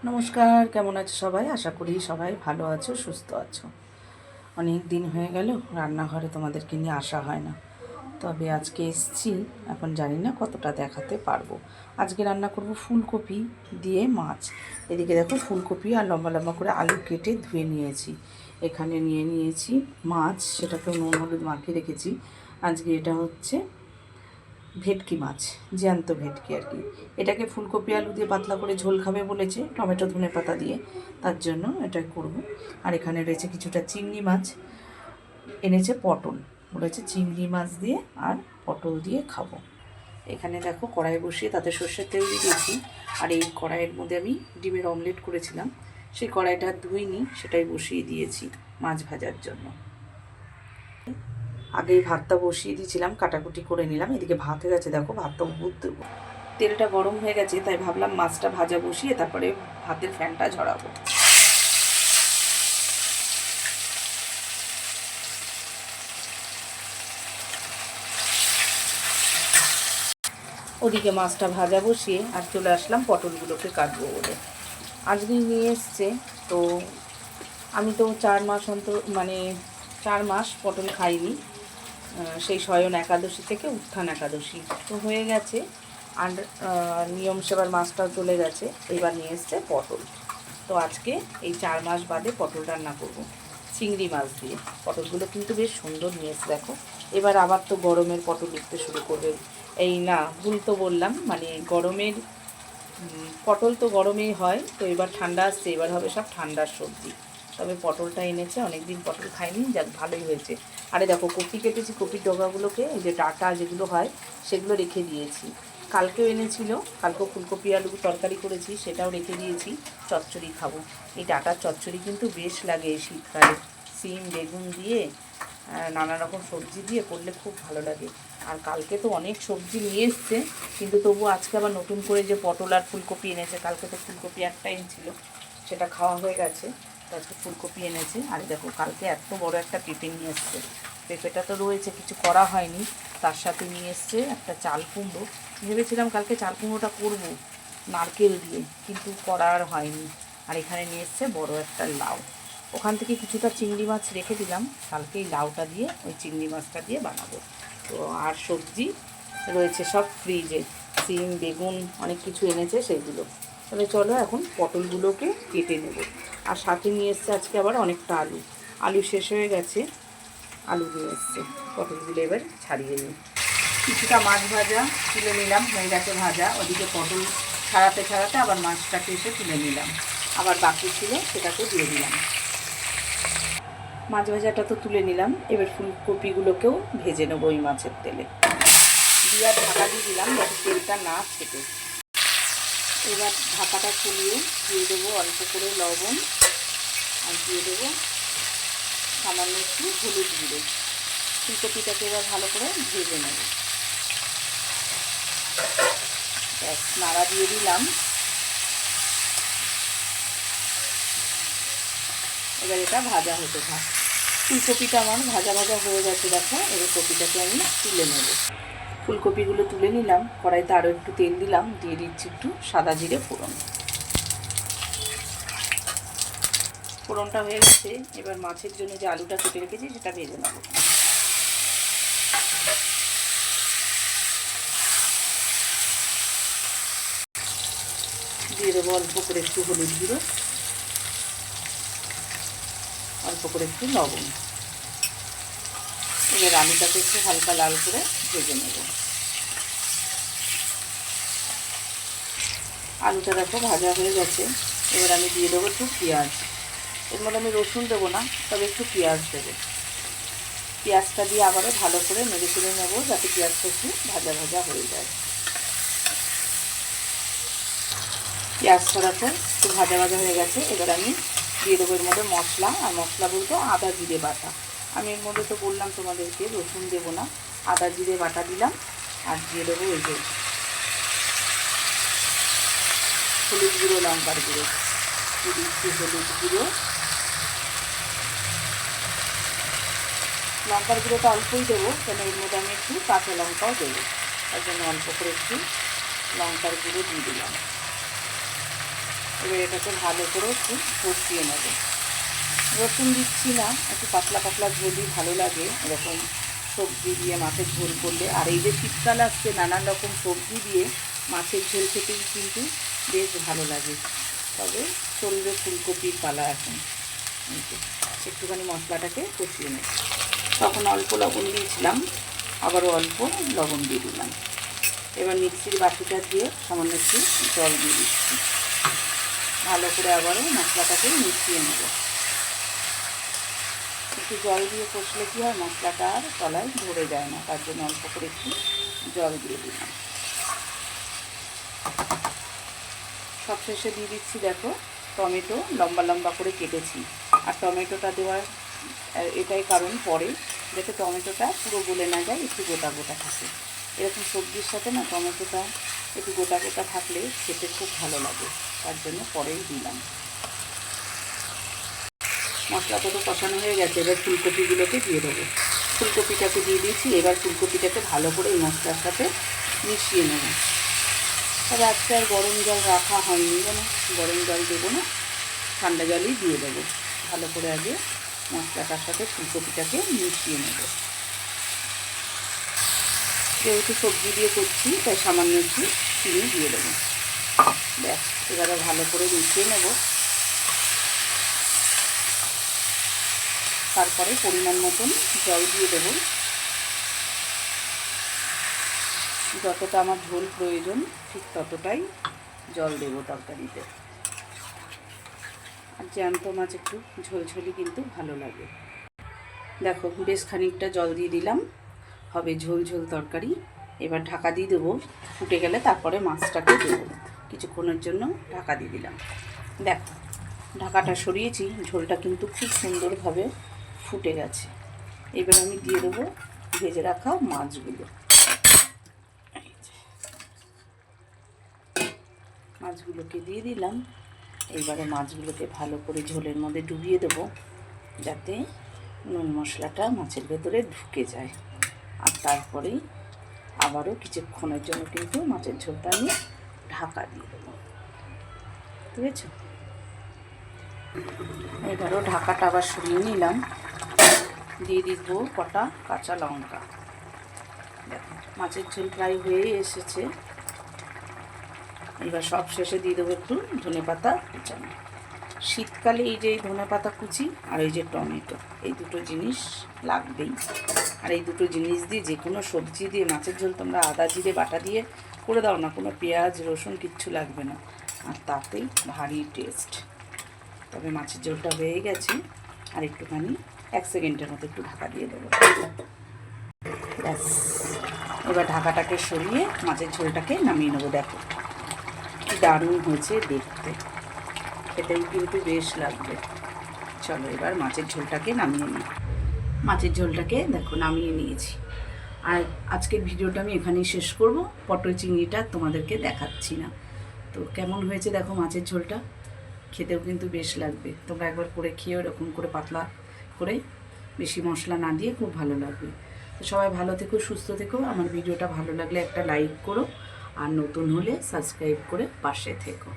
নমস্কার, কেমন আছো সবাই? আশা করি সবাই ভালো আছো, সুস্থ আছো। অনেক দিন হয়ে গেল রান্নাঘরে তোমাদেরকে নিয়ে আসা হয় না, তবে আজকে এসছি। এখন জানি না কতটা দেখাতে পারবো। আজকে রান্না করব ফুলকপি দিয়ে মাছ। এদিকে দেখো, ফুলকপি আর লম্বা লম্বা করে আলু কেটে ধুয়ে নিয়েছি। এখানে নিয়ে নিয়েছি মাছ, সেটাকে নুন হলুদ মাখিয়ে রেখেছি। আজকে এটা হচ্ছে ভেটকি মাছ, জ্যান্ত ভেটকি আর কি। এটাকে ফুলকপি আলু দিয়ে পাতলা করে ঝোল খাবে বলেছে, টমেটো ধনে পাতা দিয়ে, তার জন্য এটা করব। আর এখানে রয়েছে কিছুটা চিংড়ি মাছ, এনেছে পটল, বলেছে চিংড়ি মাছ দিয়ে আর পটল দিয়ে খাবো। এখানে দেখো কড়াই বসিয়ে তাতে সর্ষের তেল দিয়ে দিয়েছি। আর এই কড়াইয়ের মধ্যে আমি ডিমের অমলেট করেছিলাম, সেই কড়াইটা ধুইনি, সেটাই বসিয়ে দিয়েছি মাছ ভাজার জন্য। আগেই ভাতটা বসিয়ে দিয়েছিলাম, কাটাকুটি করে নিলাম। এদিকে ভাত হয়ে গেছে, দেখো ভাতটা উবুর দেবো। তেলটা গরম হয়ে গেছে, তাই ভাবলাম মাছটা ভাজা বসিয়ে তারপরে ভাতের ফ্যানটা ঝরাবো। ওদিকে মাছটা ভাজা বসিয়ে আর চলে আসলাম পটলগুলোকে কাটবো বলে। আজকেই নিয়ে এসছে, তো আমি তো 4 মাস অন্তর, মানে 4 মাস পটল খাইনি, সেই শয়ন একাদশী থেকে উত্থান একাদশী তো হয়ে গেছে। আর নিয়ম সেবার মাছটাও চলে গেছে, এবার নিয়ে এসছে পটল। তো আজকে এই 4 মাস বাদে পটল রান্না করব চিংড়ি মাছ দিয়ে। পটলগুলো কিন্তু বেশ সুন্দর নিয়ে এসে দেখো। এবার আবার তো গরমের পটল উঠতে শুরু করবে। এই না, ভুল তো বললাম, মানে গরমের পটল তো গরমেই হয়, তো এবার ঠান্ডা আসছে, এবার হবে সব ঠান্ডার সবজি। তবে পটলটা এনেছে, অনেক দিন পটল খাইনি, যাক ভালোই হয়েছে। আরে দেখো, কপি কেটেছি, কপির ডগাগুলোকে, এই যে ডাঁটা যেগুলো হয় সেগুলো রেখে দিয়েছি। কালকেও এনেছিল, কালকেও ফুলকপি আলু তরকারি করেছি, সেটাও রেখে দিয়েছি, চচ্চড়ি খাবো। এই ডাঁটার চচ্চড়ি কিন্তু বেশ লাগে এই শীতকালে, সিম বেগুন দিয়ে নানা রকম সবজি দিয়ে করলে খুব ভালো লাগে। আর কালকে তো অনেক সবজি নিয়ে এসছে, কিন্তু তবু আজকে আবার নতুন করে যে পটল আর ফুলকপি এনেছে, কালকে তো ফুলকপি একটা এনেছিল, সেটা খাওয়া হয়ে গেছে, তো আজকে ফুলকপি এনেছে। আর দেখো, কালকে এত বড় একটা পেঁপে নিয়ে এসছে। পেঁপেটা তো রয়েছে, কিছু করা হয়নি, তার সাথে নিয়ে এসছে একটা চাল কুমড়ো। ভেবেছিলাম কালকে চাল কুমড়োটা করবো নারকেল দিয়ে, কিন্তু করার হয়নি। আর এখানে নিয়ে এসছে বড় একটা লাউ। ওখান থেকে কিছুটা চিংড়ি মাছ রেখে দিলাম, কালকে এই লাউটা দিয়ে ওই চিংড়ি মাছটা দিয়ে বানাবো। তো আর সবজি রয়েছে সব ফ্রিজে, সিম বেগুন অনেক কিছু এনেছে সেগুলো। তাহলে চলো এখন পটলগুলোকে কেটে নেব। আর সাথে নিয়ে এসছে আজকে আবার অনেকটা আলু। আলু শেষ হয়ে গেছে, আলু নিয়ে এসছে। পটলগুলো এবার ছাড়িয়ে নিই। কিছুটা মাছ ভাজা তুলে নিলাম, হয়ে গেছে ভাজা। ওদিকে পটল ছাড়াতে ছাড়াতে আবার মাছটাকে এসে তুলে নিলাম, আবার বাকি ছিল সেটাকে দিয়ে দিলাম। মাছ ভাজাটা তো তুলে নিলাম, এবার ফুলকপিগুলোকেও ভেজে নেবো ওই মাছের তেলে দিয়ে। আর ঢাকা দিয়ে দিলাম যাতে তেলটা না ছেটে। এবার ঢাকাটা খুলিয়ে দিয়ে দেবো অল্প করে লবণ, আর দিয়ে দেবো সামান্য একটু হলুদ গুঁড়ো। ফুলকপিটাকে এবার ভালো করে ভেজে নেব। ব্যাস, নাড়া দিয়ে দিলাম। এবার এটা ভাজা হতে থাক। ফুলকপিটা আমার ভাজা ভাজা হয়ে গেছে, দেখো। এবার কপিটাকে আমি তুলে নেব। ফুলকপিগুলো তুলে নিলাম, কড়াইতে আরও একটু তেল দিলাম, দিয়ে দিচ্ছি একটু সাদা জিরে ফোড়ন। ফোড়নটা হয়ে গেছে, এবার মাছের জন্য যে আলুটা কেটে রেখেছি সেটা ভেজে নেব। দিয়ে দেবো অল্প করে একটু হলুদ গুঁড়ো, অল্প করে একটু লবণ। এবার আলুটাকে একটু হালকা লাল করে ভেজে নেব। আলুটা দেখো ভাজা হয়ে গেছে, এবার আমি দিয়ে দেবো একটু পেঁয়াজ। এর মধ্যে আমি রসুন দেবো না, তবে একটু পেঁয়াজ দেবো। পেঁয়াজটা দিয়ে আবারও ভালো করে নেড়ে চেড়ে নেবো, যাতে পেঁয়াজটা একটু ভাজা ভাজা হয়ে যায়। পেঁয়াজটা দেখো একটু ভাজা ভাজা হয়ে গেছে, এবার আমি দিয়ে দেবো এর মধ্যে মশলা। আর মশলা বলতে আদা জিরে বাটা। আমি এর মধ্যে তো বললাম তোমাদেরকে রসুন দেবো না, আদা জিরে বাটা দিলাম। আর দিয়ে দেবো এই যে হলুদ গুঁড়ো, লঙ্কার গুঁড়ো, দিচ্ছি হলুদ গুঁড়ো। লঙ্কার গুঁড়োটা অল্পই দেবো, কেন এর মধ্যে আমি একটু কাঁচা লঙ্কাও দেবো, তার জন্য অল্প করে একটু লঙ্কার গুঁড়ো দিয়ে দিলাম। এবার এটাকে ভালো করে একটু কষিয়ে নেব। রসুন দিচ্ছি না, একটু পাতলা পাতলা ঝোলই ভালো লাগে এরকম সবজি দিয়ে মাছের ঝোল করলে। আর এই যে শীতকাল আসছে, নানান রকম সবজি দিয়ে মাছের ঝোল খেতেই কিন্তু বেশ ভালো লাগে। তবে চলবে ফুলকপির পালা এখন। একটুখানি মশলাটাকে কষিয়ে নেব। তখন অল্প লবণ দিয়েছিলাম, আবারও অল্প লবণ দিয়ে দিলাম। এবার মিক্সির বাটিটা দিয়ে সামান্য একটু জল দিয়ে দিচ্ছি। ভালো করে আবারও মশলাটাকে মিশিয়ে নেব। একটু জল দিয়ে কষলে কী হয়, মশলাটা আর তলায় ধরে যায় না, তার জন্য অল্প করে একটু জল দিয়ে দিলাম। সবশেষে দিয়ে দিচ্ছি দেখো টমেটো, লম্বা লম্বা করে কেটেছি। আর টমেটোটা দেওয়ার এটাই কারণ পরে যাতে টমেটোটা পুরো গলে না যায়, একটু গোটা গোটা থাকে। এরকম সবজির সাথে না টমেটোটা একটু গোটা গোটা থাকলে খেতে খুব ভালো লাগে, তার জন্য পরেই দিলাম। মশলাটা তো কষানো হয়ে গেছে, এবার ফুলকপিগুলোকে দিয়ে দেবো। ফুলকপিটাকে দিয়ে দিয়েছি, এবার ফুলকপিটাকে ভালো করে এই মশলার সাথে মিশিয়ে নেব। তবে আজকে আর গরম জল রাখা হয়নি, যেন গরম জল দেবো না, ঠান্ডা জলই দিয়ে দেবো। ভালো করে আগে মশলাটার সাথে ফুলকপিটাকে মিশিয়ে নেব। যেহেতু সবজি দিয়ে করছি তাই সামান্য একটু চিনি দিয়ে দেবো। ব্যাস, এবারে ভালো করে মিশিয়ে নেব। তারপরে পরিমাণ মতন জল দিয়ে দেবো। যতটা আমার ঝোল প্রয়োজন ঠিক ততটাই জল দেবো তরকারিতে। আর জ্যান্ত মাছ একটু ঝোলঝোলি কিন্তু ভালো লাগে। দেখো বেশ খানিকটা জল দিয়ে দিলাম, হবে ঝোল ঝোল তরকারি। এবার ঢাকা দিয়ে দেবো, ফুটে গেলে তারপরে মাছটাকে দেবো। কিছুক্ষণের জন্য ঢাকা দিয়ে দিলাম। দেখো ঢাকাটা সরিয়েছি, ঝোলটা কিন্তু খুব সুন্দরভাবে ফুটে গেছে। এবার আমি দিয়ে দেবো ভেজে রাখা মাছগুলো। মাছগুলোকে দিয়ে দিলাম। এইবারে মাছগুলোকে ভালো করে ঝোলের মধ্যে ডুবিয়ে দেবো, যাতে নুন মশলাটা মাছের ভেতরে ঢুকে যায়। আর তারপরে আবারও কিছুক্ষণের জন্য কিন্তু মাছের ঝোলটা আমি ঢাকা দিয়ে দেবো। বুঝেছ? এবারও ঢাকাটা আবার সরিয়ে নিলাম, দিয়ে দিব কটা কাঁচা লঙ্কা। দেখো মাছের ঝোল প্রায় হয়ে এসেছে। এবার সব শেষে দিয়ে দেবো একটু ধনেপাতা কুচানো। শীতকালে এই যে ধনেপাতা কুচি আর এই যে টমেটো, এই দুটো জিনিস লাগবেই। আর এই দুটো জিনিস দিয়ে যে কোনো সবজি দিয়ে মাছের ঝোল তোমরা আদা জিরে বাটা দিয়ে করে দাও না, কোনো পেঁয়াজ রসুন কিচ্ছু লাগবে না, আর তাতেই ভারী টেস্ট। তবে মাছের ঝোলটা হয়ে গেছে, আর একটুখানি 1 সেকেন্ডের মতো একটু ঢাকা দিয়ে দেবো। ব্যাস, এবার ঢাকাটাকে সরিয়ে মাছের ঝোলটাকে নামিয়ে নেবো। দেখো কি দারুণ হয়েছে দেখতে, খেতেই কিন্তু বেশ লাগবে। চলো এবার মাছের ঝোলটাকে নামিয়ে নিই। মাছের ঝোলটাকে দেখো নামিয়ে নিয়েছি। আর আজকের ভিডিওটা আমি এখানেই শেষ করব। পটল চিংড়িটা তোমাদেরকে দেখাচ্ছি না। তো কেমন হয়েছে দেখো মাছের ঝোলটা, খেতেও কিন্তু বেশ লাগবে। তোমরা একবার করে খেয়েও এরকম করে পাতলা করে, বেশি মশলা না দিয়ে, খুব ভালো লাগবে। তো সবাই ভালো থেকো, সুস্থ থেকো। আমার ভিডিওটা ভালো লাগলে একটা লাইক করো, আর নতুন হলে সাবস্ক্রাইব করে পাশে থেকো।